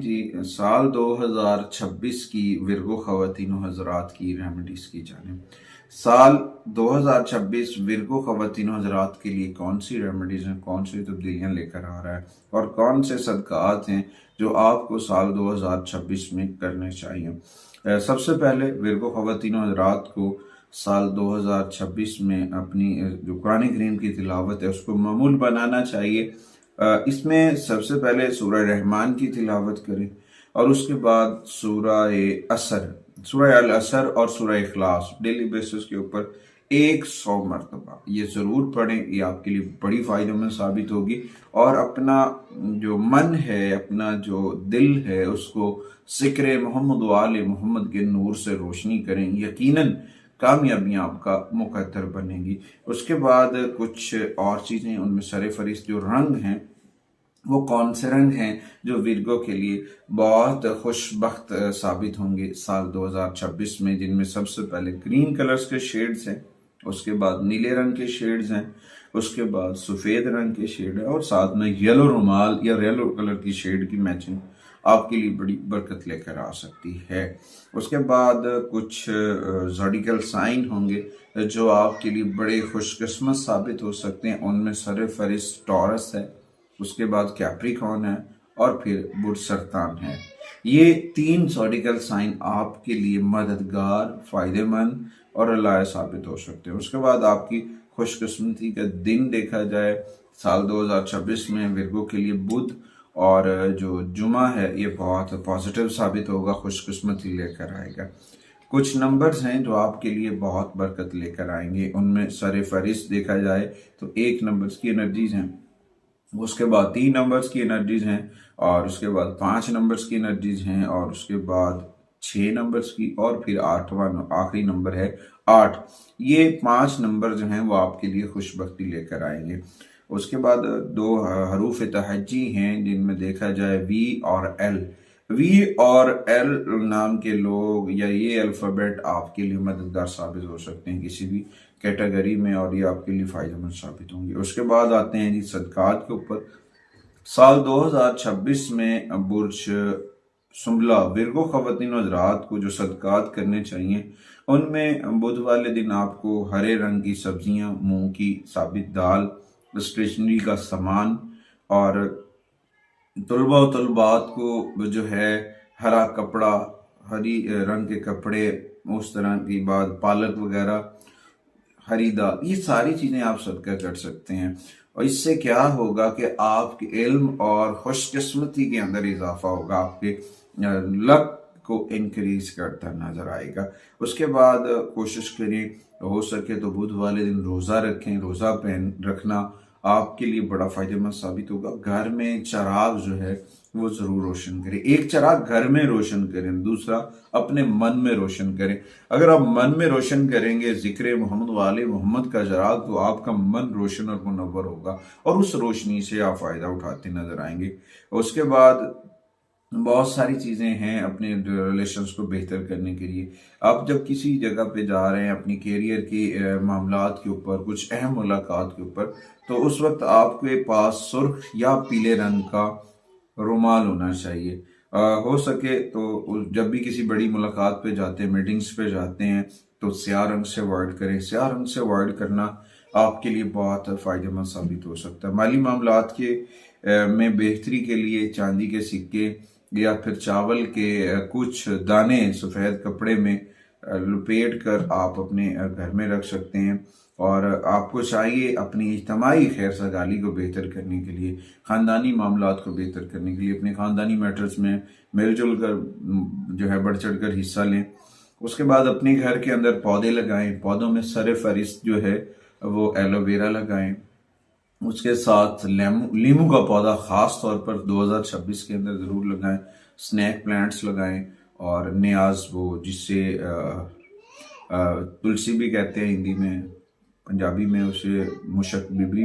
جی سال 2026 کی ورگو خواتین و حضرات کی ریمیڈیز کی جانب سال 2026 ورگو خواتین و حضرات کے لیے کون سی ریمیڈیز ہیں، کون سی تبدیلیاں لے کر آ رہا ہے اور کون سے صدقات ہیں جو آپ کو سال 2026 میں کرنے چاہیے۔ سب سے پہلے ورگو خواتین و حضرات کو سال 2026 میں اپنی جو قرآن کریم کی تلاوت ہے اس کو معمول بنانا چاہیے۔ اس میں سب سے پہلے سورہ رحمان کی تلاوت کریں اور اس کے بعد سورہ العصر اور سورہ اخلاص ڈیلی بیسس کے اوپر 100 مرتبہ یہ ضرور پڑھیں۔ یہ آپ کے لیے بڑی فائدہ مند ثابت ہوگی اور اپنا جو من ہے، اپنا جو دل ہے، اس کو ذکر محمد و آل محمد کے نور سے روشنی کریں، یقیناً کامیابیاں آپ کا مقدر بنے گی۔ اس کے بعد کچھ اور چیزیں، ان میں سر فہرست جو رنگ ہیں وہ کون سے رنگ ہیں جو ورگو کے لیے بہت خوش بخت ثابت ہوں گے سال 2026 میں، جن میں سب سے پہلے گرین کلرز کے شیڈز ہیں، اس کے بعد نیلے رنگ کے شیڈز ہیں، اس کے بعد سفید رنگ کے شیڈ ہے اور ساتھ میں یلو رومال یا یلو کلر کی شیڈ کی میچنگ آپ کے لیے بڑی برکت لے کر آ سکتی ہے۔ اس کے بعد کچھ زوڈیکل سائن ہوں گے جو آپ کے لیے بڑے خوش قسمت ثابت ہو سکتے ہیں۔ ان میں سر فہرست ٹورس ہے، اس کے بعد کیپریکون ہے اور پھر برج سرطان ہے۔ یہ 3 زوڈیکل سائن آپ کے لیے مددگار، فائدہ مند اور رلائے ثابت ہو سکتے ہیں۔ اس کے بعد آپ کی خوش قسمتی کا دن دیکھا جائے سال 2026 میں ورگو کے لیے بدھ اور جو جمعہ ہے یہ بہت پازیٹیو ثابت ہوگا، خوش قسمتی لے کر آئے گا۔ کچھ نمبرز ہیں جو آپ کے لیے بہت برکت لے کر آئیں گے۔ ان میں سر فہرست دیکھا جائے تو 1 نمبرز کی انرجیز ہیں، اس کے بعد 3 نمبرز کی انرجیز ہیں اور اس کے بعد 5 نمبرز کی انرجیز ہیں اور اس کے بعد 6 نمبرز کی اور پھر 8واں آخری نمبر ہے 8۔ یہ 5 نمبر جو ہیں وہ آپ کے لیے خوش بختی لے کر آئیں گے۔ اس کے بعد 2 حروف تہجی ہیں جن میں دیکھا جائے وی اور ایل۔ وی اور ایل نام کے لوگ یا یہ الفابیٹ آپ کے لیے مددگار ثابت ہو سکتے ہیں کسی بھی کیٹیگری میں اور یہ آپ کے لیے فائدہ مند ثابت ہوں گے۔ اس کے بعد آتے ہیں جی صدقات کے اوپر۔ سال 2026 میں برج سنبلہ ورگو خواتین و حضرات کو جو صدقات کرنے چاہیے ان میں بدھ والے دن آپ کو ہرے رنگ کی سبزیاں، مونگ کی ثابت دال، اسٹیشنری کا سامان اور طلباء و طلبات کو جو ہے ہرا کپڑا، ہری رنگ کے کپڑے، اس طرح کی بات پالک وغیرہ، ہری دال، یہ ساری چیزیں آپ صدقہ کر سکتے ہیں اور اس سے کیا ہوگا کہ آپ کے علم اور خوش قسمتی کے اندر اضافہ ہوگا، آپ کے لک کو انکریز کرتا نظر آئے گا۔ اس کے بعد کوشش کریں ہو سکے تو بدھ والے دن روزہ رکھیں۔ روزہ رکھنا آپ کے لیے بڑا فائدہ مند ثابت ہوگا۔ گھر میں چراغ جو ہے وہ ضرور روشن کریں۔ ایک چراغ گھر میں روشن کریں، دوسرا اپنے من میں روشن کریں۔ اگر آپ من میں روشن کریں گے ذکر محمد و آل محمد کا چراغ تو آپ کا من روشن اور منور ہوگا اور اس روشنی سے آپ فائدہ اٹھاتے نظر آئیں گے۔ اس کے بعد بہت ساری چیزیں ہیں اپنے ریلیشنز کو بہتر کرنے کے لیے۔ آپ جب کسی جگہ پہ جا رہے ہیں اپنی کیریئر کی معاملات کے اوپر، کچھ اہم ملاقات کے اوپر، تو اس وقت آپ کے پاس سرخ یا پیلے رنگ کا رومال ہونا چاہیے۔ ہو سکے تو جب بھی کسی بڑی ملاقات پہ جاتے ہیں، میٹنگز پہ جاتے ہیں، تو سیاہ رنگ سے اوائڈ کریں۔ سیاہ رنگ سے اوائڈ کرنا آپ کے لیے بہت فائدہ مند ثابت ہو سکتا ہے۔ مالی معاملات میں بہتری کے لیے چاندی کے سکے یا پھر چاول کے کچھ دانے سفید کپڑے میں لپیٹ کر آپ اپنے گھر میں رکھ سکتے ہیں۔ اور آپ کو چاہیے اپنی اجتماعی خیر سگالی کو بہتر کرنے کے لیے، خاندانی معاملات کو بہتر کرنے کے لیے اپنے خاندانی میٹرز میں مل جل کر جو ہے بڑھ چڑھ کر حصہ لیں۔ اس کے بعد اپنے گھر کے اندر پودے لگائیں، پودوں میں سر فہرست جو ہے وہ ایلو ویرا لگائیں۔ اس کے ساتھ لیمو کا پودا خاص طور پر 2026 کے اندر ضرور لگائیں، سنیک پلانٹس لگائیں اور نیاز وہ جس سے تلسی بھی کہتے ہیں ہندی میں، پنجابی میں اسے مشک، ببری